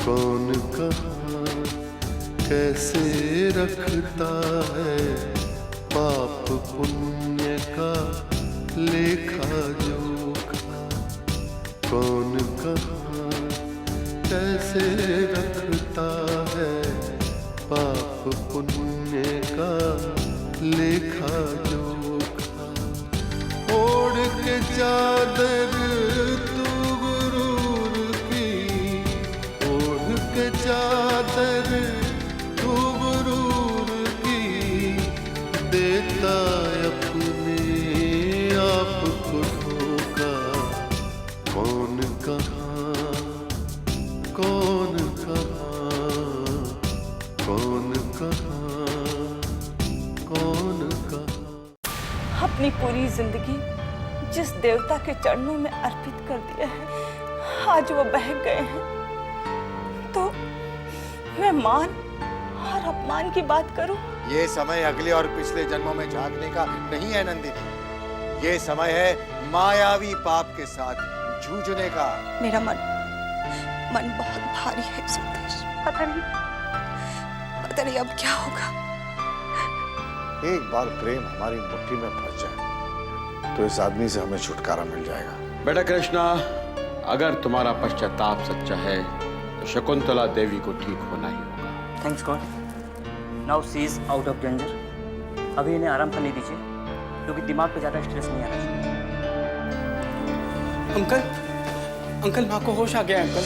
कौन कहाँ कैसे रखता है पाप पुण्य का लेखा जोखा। कौन कहाँ कैसे रखता है पाप पुण्य का लेखा जोखा। ओढ़ के चादर तू गुरूर की, ओढ़ के चादर तू गुरूर की, देता अपने आप को धोखा। कौन कहाँ कौन कहाँ कौन कहाँ कौन कहाँ। अपनी पूरी जिंदगी जिस देवता के चरणों में अर्पित कर दिया है, आज वो बहक गए हैं तो मैं मान और अपमान की बात करूं? ये समय अगले और पिछले जन्मों में झांकने का नहीं है नंदिनी। ये समय है मायावी पाप के साथ जूझने का। मेरा मन बहुत भारी है सुदेश। पता नहीं अब क्या होगा। एक बार प्रेम हमारी मुट्ठी में फंस जाए तो इस आदमी से हमें छुटकारा मिल जाएगा। बेटा कृष्णा, अगर तुम्हारा पश्चाताप सच्चा है तो शकुंतला देवी को ठीक होना ही होगा। Thanks God, now she is out of danger. अभी इन्हें आराम करने दीजिए क्योंकि दिमाग पे ज्यादा स्ट्रेस नहीं आना चाहिए। अंकल माँ को होश आ गया है अंकल।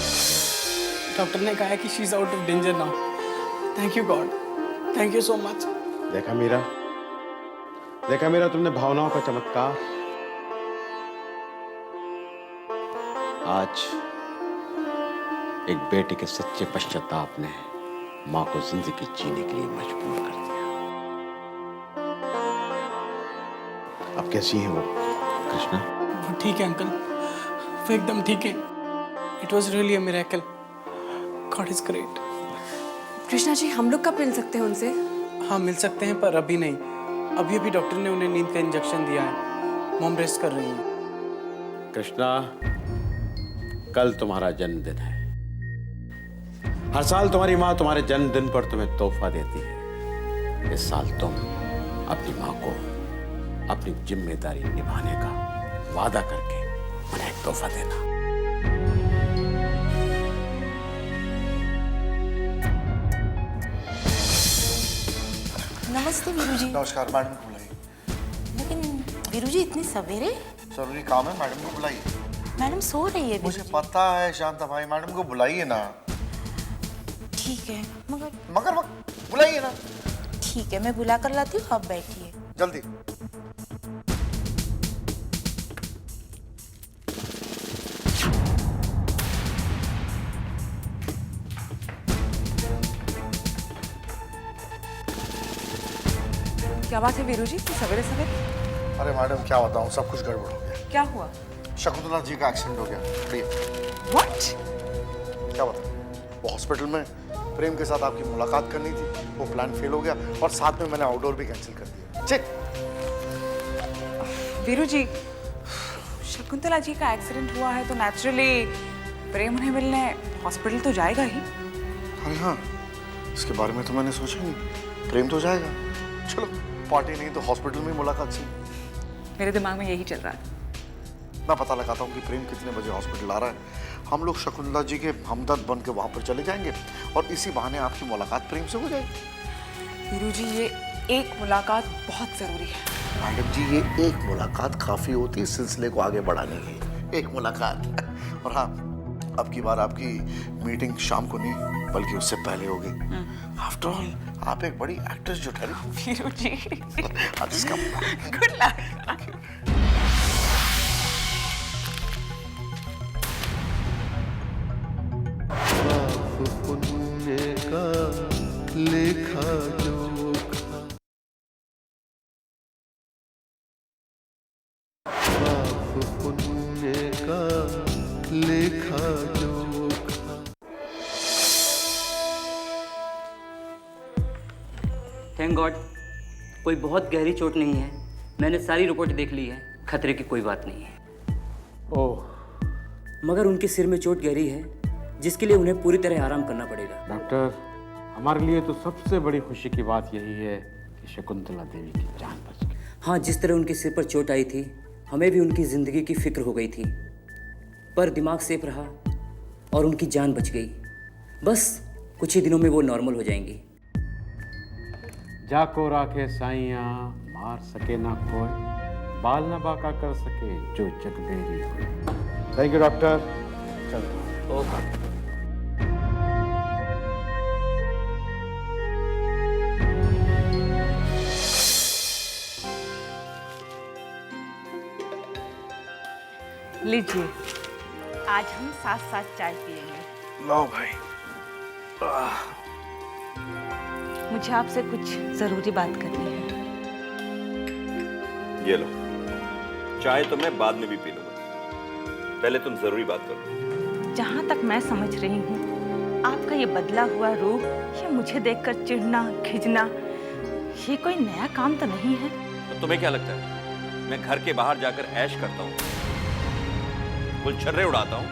डॉक्टर ने कहा है कि she is out of danger now. Thank you God, thank you so much. देखा मीरा तुमने भावनाओं का चमत्कार। आज एक बेटे के सच्चे पश्चाताप ने माँ को जिंदगी जीने के लिए मजबूर कर दिया। अब कैसी है वो कृष्णा? वो ठीक है अंकल, वो एकदम ठीक है। It was really a miracle. God is great. Krishna ji, हम लोग कब मिल सकते हैं उनसे? हाँ मिल सकते हैं, पर अभी नहीं। अभी डॉक्टर ने उन्हें नींद का इंजेक्शन दिया है। मॉम रेस्ट कर रही हैं। कृष्णा, कल तुम्हारा जन्मदिन है। हर साल तुम्हारी माँ तुम्हारे जन्मदिन पर तुम्हें तोहफा देती है। इस साल तुम अपनी माँ को अपनी जिम्मेदारी निभाने का वादा करके उन्हें एक तोहफा देना। नमस्ते वीरू जी। नमस्कार, मैडम को बुलाइए। लेकिन वीरू जी इतनी सवेरे? जरूरी काम है, मैडम को बुलाइए। मैडम सो रही है। मुझे पता है शांता भाई, मैडम को बुलाइए ना। ठीक है मगर बुलाइए ना। ठीक है, मैं बुला कर लाती हूँ, आप बैठिए जल्दी। क्या बात है वीरू जी, सवेरे सवेरे? अरे मैडम क्या बताऊँ, सब कुछ गड़बड़ हो गया। क्या हुआ? शकुंतला जी का एक्सीडेंट हो गया। What? क्या बताऊँ, वो हॉस्पिटल में प्रेम के साथ आपकी मुलाकात करनी थी, वो प्लान फेल हो गया और साथ में मैंने आउटडोर भी कैंसिल कर दिया। चेक। वीरू जी, शकुंतला जी का एक्सीडेंट हुआ है तो नेचुरली प्रेम उन्हें मिलने हॉस्पिटल तो जाएगा ही। अरे हाँ, इसके बारे में तो मैंने सोचा नहीं। प्रेम तो जाएगा, चलो पार्टी नहीं तो हॉस्पिटल में मुलाकात से। मेरे दिमाग में यही चल रहा है। मैं पता लगाता हूँ कि प्रेम कितने बजे हॉस्पिटल आ रहा है। हम लोग शकुंतला जी के हमदर्द बन के वहाँ पर चले जाएंगे और इसी बहाने आपकी मुलाकात प्रेम से हो जाएगी। वीरू जी, ये एक मुलाकात बहुत जरूरी है। मैडम जी, ये एक मुलाकात काफी होती है सिलसिले को आगे बढ़ाने की। एक मुलाकात। और हाँ, अब की बार आपकी मीटिंग शाम को नहीं बल्कि उससे पहले होगी। आफ्टर ऑल आप एक बड़ी एक्ट्रेस जो ठहरी। वीरू जी, गुड लक। पुण्य का लेखा जोखा। पाप पुण्य का लेखा जोखा। थैंक गॉड, कोई बहुत गहरी चोट नहीं है। मैंने सारी रिपोर्ट देख ली है, खतरे की कोई बात नहीं है। ओह, मगर उनके सिर में चोट गहरी है जिसके लिए उन्हें पूरी तरह आराम करना पड़ेगा। डॉक्टर, हमारे लिए तो सबसे बड़ी खुशी की बात यही है कि शकुंतला देवी की जान बच गई। हाँ, जिस तरह उनके सिर पर चोट आई थी, हमें भी उनकी जिंदगी की फिक्र हो गई थी, पर दिमाग सेफ रहा और उनकी जान बच गई। बस कुछ ही दिनों में वो नॉर्मल हो जाएंगी। जाको राखे साइया, मार सके ना कोई, बाल न बाका कर सके जो जगबेरी हो। थैंक यू डॉक्टर, चलता हूं। ओके। लीजिए, आज हम साथ साथ चाय पियेंगे। लो भाई। मुझे आपसे कुछ जरूरी बात करनी है। ये लो, चाय तो मैं बाद में भी पी लूंगा, पहले तुम जरूरी बात करो। जहाँ तक मैं समझ रही हूँ, आपका ये बदला हुआ रूप, ये मुझे देखकर चिढ़ना, खिजना, ये कोई नया काम तो नहीं है। तो तुम्हें क्या लगता है मैं घर के बाहर जाकर ऐश करता हूँ, गुलछर्रे उड़ाता हूँ,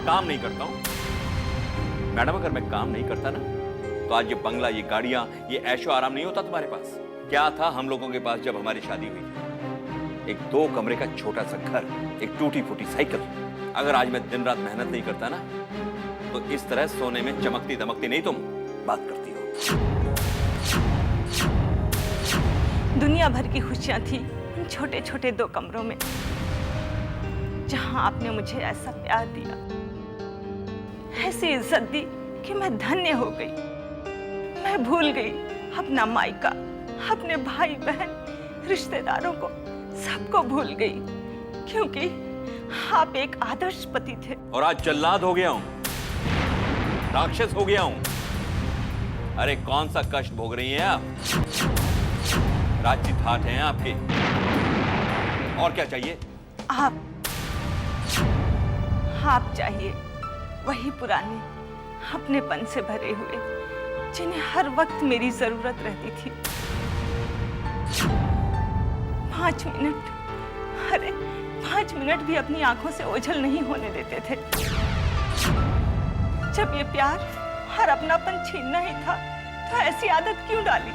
काम नहीं करता हूँ? मैडम, अगर मैं काम नहीं करता ना, तो आज ये बंगला, ये गाड़ियां, ये ऐशो आराम नहीं होता तुम्हारे पास। क्या था हम लोगों के पास जब हमारी शादी हुई? एक 2 कमरे का छोटा सा घर, एक टूटी फूटी साइकिल। अगर आज मैं दिन रात मेहनत नहीं करता ना, तो इस तरह सोने में चमकती दमकती नहीं तुम बात करती हो। दुनिया भर की खुशियां थी उन छोटे छोटे 2 कमरों में, जहां आपने मुझे ऐसा प्यार दिया, ऐसी इज्जत दी कि मैं धन्य हो गई। मैं भूल गई अपना मायका, अपने भाई बहन, रिश्तेदारों को, सबको भूल गई, क्योंकि आप एक आदर्श पति थे। और आज जल्लाद हो गया हूं, राक्षस हो गया हूं। अरे कौन सा कष्ट भोग रही हैं आप? राजनीत हाथ हैं आपके, और क्या चाहिए? आप चाहिए वही पुराने अपनेपन से भरे हुए, जिन्हें हर वक्त मेरी जरूरत रहती थी। 5 मिनट, अरे 5 मिनट भी अपनी आंखों से ओझल नहीं होने देते थे। जब ये प्यार और अपनापन छीनना ही था, तो ऐसी आदत क्यों डाली?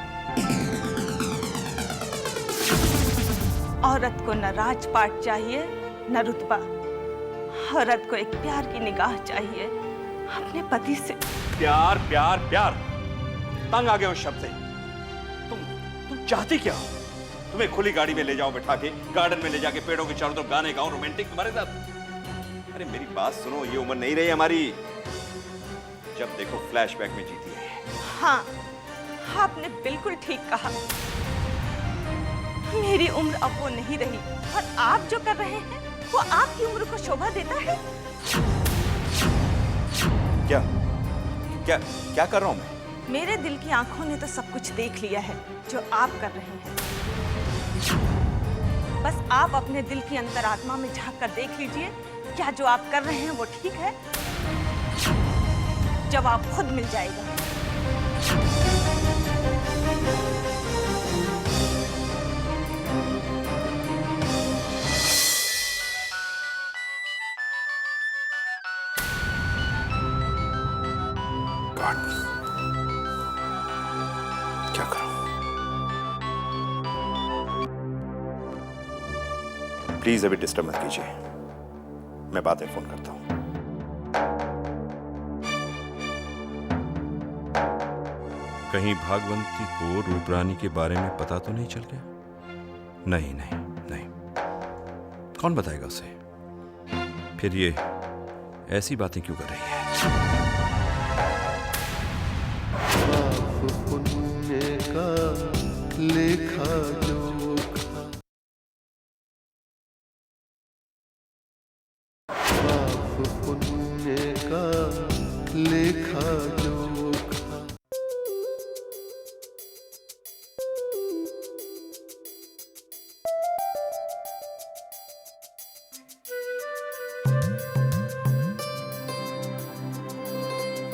औरत को न राजपाट चाहिए, न रुतबा। औरत को एक प्यार की निगाह चाहिए अपने पति से। प्यार प्यार प्यार, तंग आ गए उस शब्द से। तुम चाहती क्या हो? तुम्हें खुली गाड़ी में ले जाओ बिठा के, गार्डन में ले जाके पेड़ों के चारों तरफ गाने गाऊं, रोमांटिक तुम्हारे साथ? अरे मेरी बात सुनो, ये उम्र नहीं रही हमारी जब देखो फ्लैशबैक में जीती है। हाँ, आपने बिल्कुल ठीक कहा। मेरी उम्र अब वो नहीं रही, और आप जो कर रहे हैं वो आपकी उम्र को शोभा देता है। क्या क्या क्या कर रहा हूं मैं? मेरे दिल की आंखों ने तो सब कुछ देख लिया है जो आप कर रहे हैं। बस आप अपने दिल की अंतरात्मा में झांक कर देख लीजिए, क्या जो आप कर रहे हैं वो ठीक है? जवाब खुद मिल जाएगा। क्या करूं? प्लीज अभी डिस्टर्ब मत कीजिए, मैं बाद में फोन करता हूं। कहीं भागवंती को रूपरानी के बारे में पता तो नहीं चल गया? नहीं नहीं नहीं, कौन बताएगा उसे? फिर ये ऐसी बातें क्यों कर रही है? पाप पुण्य का लेखा जोखा, पाप पुण्य का लेखा जोखा।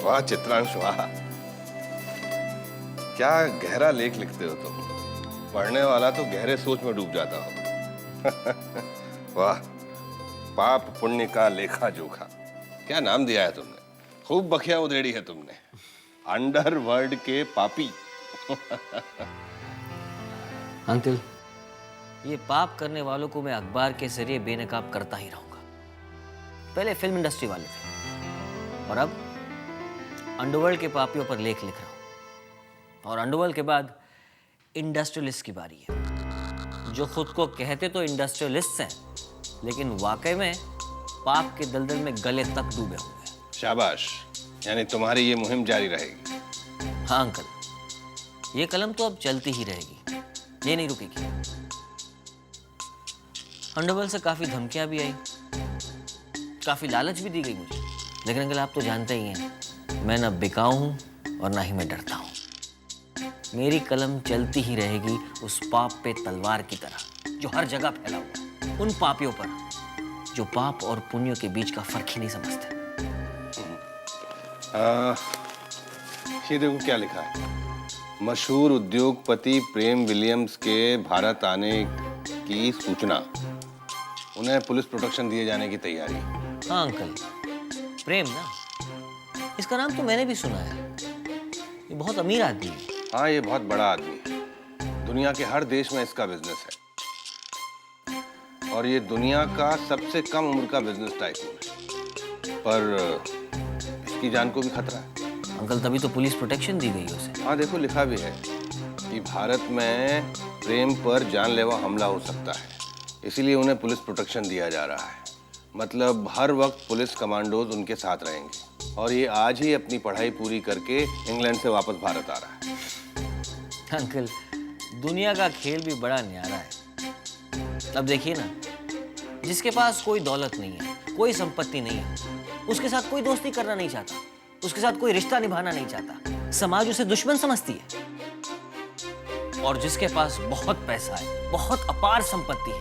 वाह चित्रांश, वाह, क्या गहरा लेख लिखते हो तुम। पढ़ने वाला तो गहरे सोच में डूब जाता हो। वाह, पाप पुण्य का लेखा जोखा। क्या नाम दिया है तुमने, खूब बखिया उधेड़ी है तुमने, अंडरवर्ल्ड के पापी। अंकल, ये पाप करने वालों को मैं अखबार के जरिए बेनकाब करता ही रहूंगा। पहले फिल्म इंडस्ट्री वाले थे और अब अंडरवर्ल्ड के पापियों पर लेख लिख रहा हूं। और अंडरवर्ल्ड के बाद इंडस्ट्रियलिस्ट की बारी है, जो खुद को कहते तो इंडस्ट्रियलिस्ट हैं, लेकिन वाकई में पाप के दलदल में गले तक डूबे हुए हैं। शाबाश, यानी तुम्हारी ये मुहिम जारी रहेगी। हाँ अंकल, ये कलम तो अब चलती ही रहेगी, ये नहीं रुकेगी। अंडरवर्ल्ड से काफी धमकियां भी आई, काफी लालच भी दी गई मुझे, लेकिन अंकल आप तो जानते ही हैं, मैं ना बिकाऊ हूं और ना ही मैं डरता हूं। मेरी कलम चलती ही रहेगी उस पाप पे तलवार की तरह जो हर जगह फैला हुआ है, उन पापियों पर जो पाप और पुण्य के बीच का फर्क ही नहीं समझते। ये देखो क्या लिखा है, मशहूर उद्योगपति प्रेम विलियम्स के भारत आने की सूचना, उन्हें पुलिस प्रोटेक्शन दिए जाने की तैयारी। हाँ अंकल, प्रेम ना, इसका नाम तो मैंने भी सुना है। ये बहुत अमीर आदमी है। हाँ, ये बहुत बड़ा आदमी है, दुनिया के हर देश में इसका बिजनेस है और ये दुनिया का सबसे कम उम्र का बिजनेस टाइकून है, पर इसकी जान को भी खतरा है। अंकल तभी तो पुलिस प्रोटेक्शन दी गई है उसे। हाँ देखो, लिखा भी है कि भारत में प्रेम पर जानलेवा हमला हो सकता है, इसीलिए उन्हें पुलिस प्रोटेक्शन दिया जा रहा है। मतलब हर वक्त पुलिस कमांडोज उनके साथ रहेंगे और ये आज ही अपनी पढ़ाई पूरी करके इंग्लैंड से वापस भारत आ रहा है। अंकल, दुनिया का खेल भी बड़ा न्यारा है। अब देखिए ना, जिसके पास कोई दौलत नहीं है, कोई संपत्ति नहीं है, उसके साथ कोई दोस्ती करना नहीं चाहता, उसके साथ कोई रिश्ता निभाना नहीं चाहता, समाज उसे दुश्मन समझती है। और जिसके पास बहुत पैसा है, बहुत अपार संपत्ति है,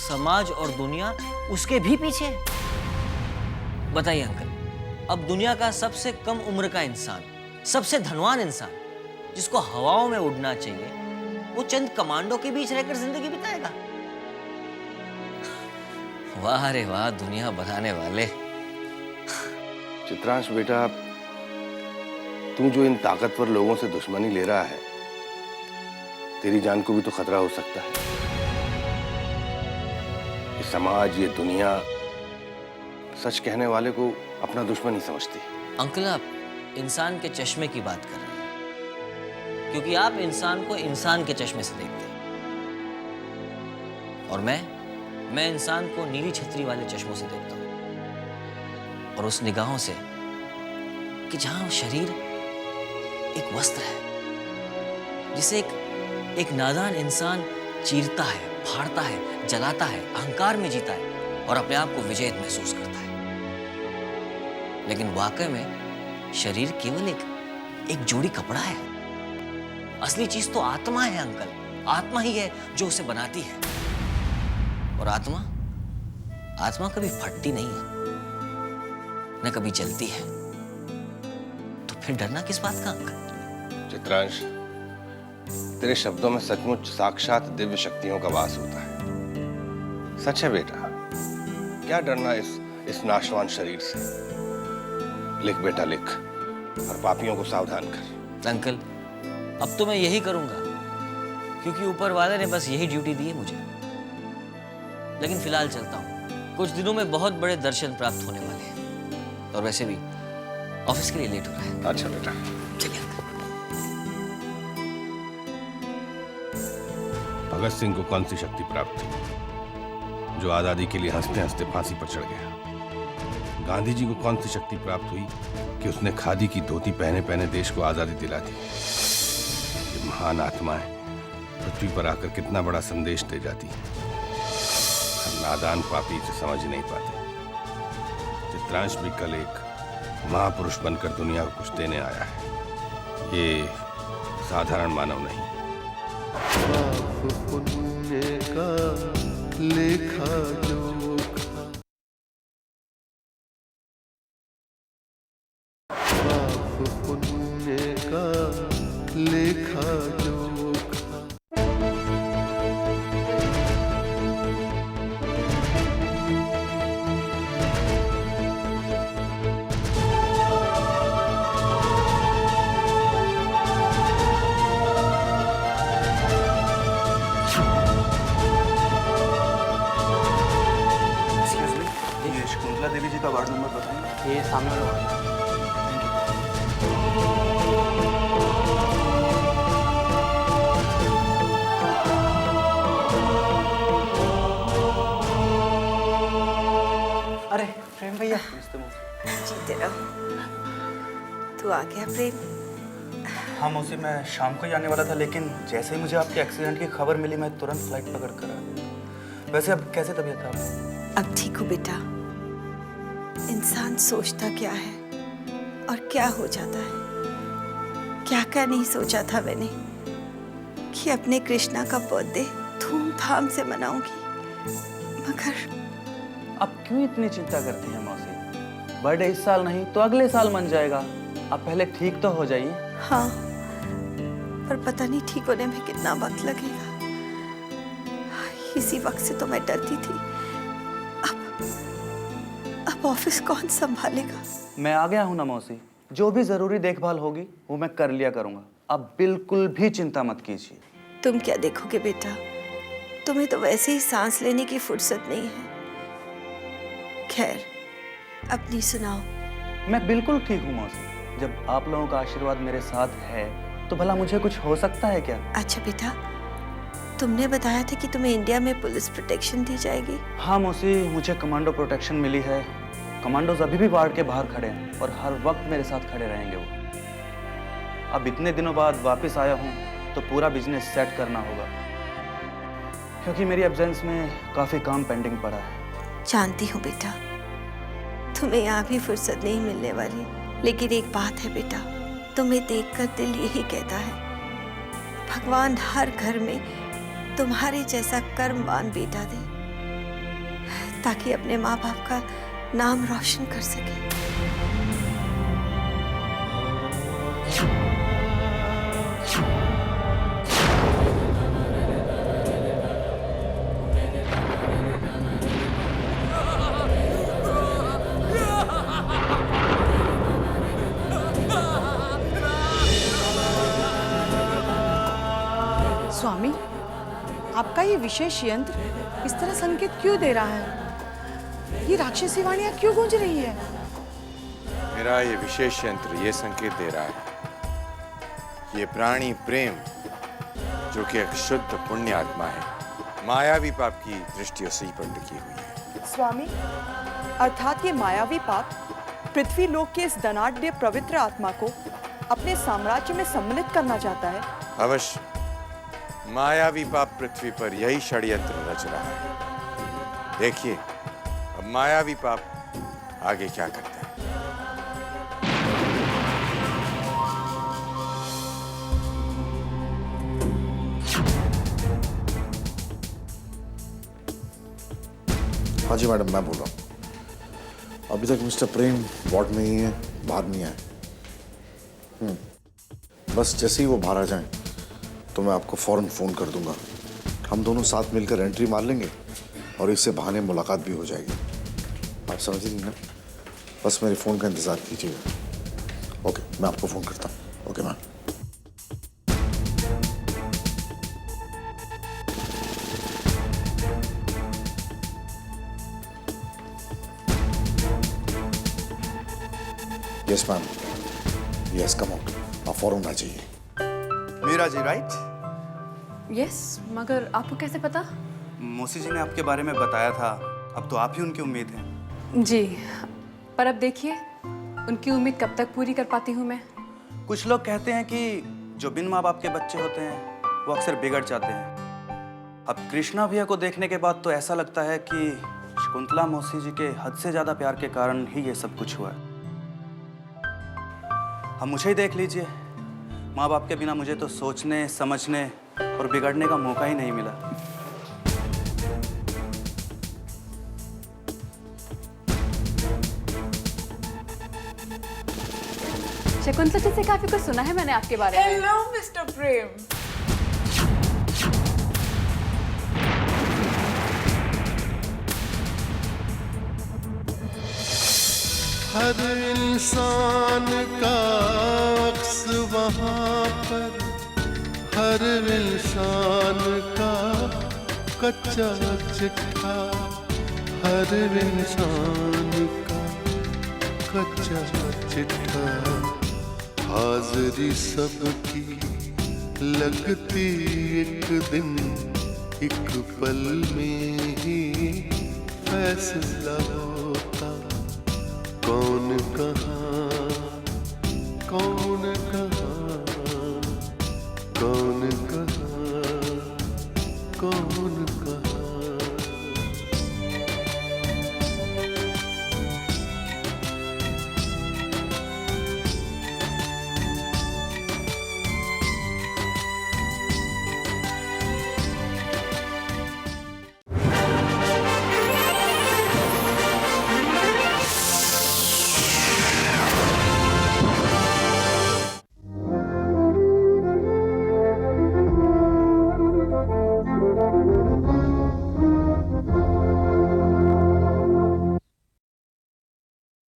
समाज और दुनिया उसके भी पीछे है। बताइए अंकल, अब दुनिया का सबसे कम उम्र का इंसान, सबसे धनवान इंसान, जिसको हवाओं में उड़ना चाहिए, वो चंद कमांडो के बीच रहकर जिंदगी बिताएगा। वाह रे वाह, दुनिया बनाने वाले। चित्रांश बेटा, तू जो इन ताकतवर लोगों से दुश्मनी ले रहा है, तेरी जान को भी तो खतरा हो सकता है। ये समाज, ये दुनिया सच कहने वाले को अपना दुश्मन ही समझती है। अंकल, आप इंसान के चश्मे की बात कर रहे हैं, क्योंकि आप इंसान को इंसान के चश्मे से देखते हैं और मैं इंसान को नीली छतरी वाले चश्मों से देखता हूं, और उस निगाहों से कि जहां शरीर एक वस्त्र है, जिसे एक नादान इंसान चीरता है, फाड़ता है, जलाता है, अहंकार में जीता है और अपने आप को विजेत महसूस करता है। लेकिन वाकई में शरीर केवल एक जोड़ी कपड़ा है। असली चीज तो आत्मा है अंकल, आत्मा ही है जो उसे बनाती है। और आत्मा कभी फटती नहीं है, न कभी जलती है। तो फिर डरना किस बात का अंकल? चित्रांश, तेरे शब्दों में सचमुच साक्षात दिव्य शक्तियों का वास होता है। सच है बेटा, क्या डरना इस नाशवान शरीर से। लिख बेटा लिख, और पापियों को सावधान कर। अंकल, अब तो मैं यही करूंगा, क्योंकि ऊपर वाले ने बस यही ड्यूटी दी है मुझे। लेकिन फिलहाल चलता हूँ, कुछ दिनों में बहुत बड़े दर्शन प्राप्त होने वाले हैं, और वैसे भी ऑफिस के लिए लेट हो रहा है। अच्छा बेटा, चलिए। भगत सिंह को कौन सी शक्ति प्राप्त थी जो आजादी के लिए हंसते हंसते फांसी पर चढ़ गया? गांधी जी को कौन सी शक्ति प्राप्त हुई कि उसने खादी की धोती पहने पहने देश को आजादी दिला दी? ये महान आत्माएं पृथ्वी पर आकर कितना बड़ा संदेश दे जाती है, नादान पापी इसे समझ ही नहीं पाते। चित्रांश भी कल एक महापुरुष बनकर दुनिया को कुछ देने आया है। ये साधारण मानव नहीं। पाप पुण्य का लेखा जोखा, पाप पुण्य का लेखा जोखा। का वार्ड नंबर बताएंगे? ये सामने वाला वार्ड। अरे प्रेम भैया, जीते रहो। तू आ गया प्रेम? हाँ मौसी, मैं शाम को ही आने वाला था, लेकिन जैसे ही मुझे आपके एक्सीडेंट की खबर मिली मैं तुरंत फ्लाइट पकड़ कर आ गया। वैसे अब कैसे तबीयत है आपकी? अब ठीक हूँ बेटा। इंसान सोचता क्या है और क्या हो जाता है। क्या क्या नहीं सोचा था मैंने कि अपने कृष्णा का बर्थडे धूमधाम से मनाऊंगी, मगर आप क्यों इतनी चिंता करती हैं मौसी? बर्थडे इस साल नहीं तो अगले साल मन जाएगा। आप पहले ठीक तो हो जाइए। हाँ, पर पता नहीं ठीक होने में कितना वक्त लगेगा। इसी वक्त से तो मैं डरती थी। अब ऑफिस कौन संभालेगा? मैं आ गया हूं ना मौसी, जो भी जरूरी देखभाल होगी वो मैं कर लिया करूंगा। आप बिल्कुल भी चिंता मत कीजिए। तुम क्या देखोगे बेटा, तुम्हें तो वैसे ही सांस लेने की फुर्सत नहीं है। खैर, अपनी सुनाओ। मैं बिल्कुल ठीक हूँ मौसी। जब आप लोगों का आशीर्वाद मेरे साथ है तो भला मुझे कुछ हो सकता है क्या? अच्छा बेटा, तुमने बताया था कि तुम्हें इंडिया में पुलिस प्रोटेक्शन दी जाएगी। हाँ मौसी, मुझे कमांडो प्रोटेक्शन मिली है। कमांडोज अभी भी वार्ड के बाहर खड़े हैं और हर वक्त मेरे साथ खड़े रहेंगे वो। अब इतने दिनों बाद वापस आया हूँ तो पूरा बिजनेस सेट करना होगा, क्योंकि मेरी एब्सेंस में काफ़ी काम पेंडिंग पड़ा है। जानती हूँ बेटा, तुम्हें यहाँ भी फुर्सत नहीं मिलने वाली, लेकिन एक बात है बेटा, तुम्हें देखकर दिल यही कहता है, भगवान हर घर में तुम्हारे जैसा कर्मवान बेटा दे, ताकि अपने माँ बाप का नाम रोशन कर सके। स्वामी, आपका ये विशेष यंत्र इस तरह संकेत क्यों दे रहा है? ये राक्षसी वाणियां क्यों गूंज रही है? मेरा ये विशेष यंत्र ये संकेत दे रहा है, ये प्राणी प्रेम जो कि एक शुद्ध पुण्य आत्मा है, मायावी पाप की दृष्टि उसी पर टिकी हुई है। स्वामी, अर्थात ये मायावी पाप पृथ्वी लोक के इस धनाढ्य पवित्र आत्मा को अपने साम्राज्य में सम्मिलित करना चाहता है। अवश्य, मायावी पाप पृथ्वी पर यही षड्यंत्र रच रहा है। देखिए अब मायावी पाप आगे क्या करता है। हाँ जी मैडम, मैं बोल रहा हूँ। अभी तक मिस्टर प्रेम वार्ड में ही है, बाहर नहीं आए। बस जैसे ही वो बाहर आ जाएं तो मैं आपको फौरन फ़ोन कर दूंगा। हम दोनों साथ मिलकर एंट्री मार लेंगे और इससे बहाने मुलाकात भी हो जाएगी। आप समझ नहीं ना? बस मेरे फ़ोन का इंतज़ार कीजिएगा। ओके, मैं आपको फ़ोन करता हूँ। Okay ma'am. Yes ma'am, yes come out. आप फौरन आ जाइए। मीरा जी राइट? यस, मगर आपको कैसे पता? मौसी जी ने आपके बारे में बताया था। अब तो आप ही उनकी उम्मीद हैं। जी, पर अब देखिए उनकी उम्मीद कब तक पूरी कर पाती हूँ मैं। कुछ लोग कहते हैं कि जो बिन माँ बाप के बच्चे होते हैं वो अक्सर बिगड़ जाते हैं। अब कृष्णा भैया को देखने के बाद तो ऐसा लगता है कि शकुंतला मौसी जी के हद से ज़्यादा प्यार के कारण ही ये सब कुछ हुआ है। अब मुझे ही देख लीजिए, माँ बाप के बिना मुझे तो सोचने, समझने और बिगड़ने का मौका ही नहीं मिला। शकुंतला जी से काफी कुछ सुना है मैंने आपके बारे में। हेलो मिस्टर प्रेम। हर इंसान का अक्स वहाँ पर, हर इंसान का कच्चा चिट्ठा, हर इंसान का सच्चा चिट्ठा हाजिरी सबकी लगती एक दिन एक पल में ही फैसला होता कौन कहाँ कौन कहाँ कौन कहाँ कौन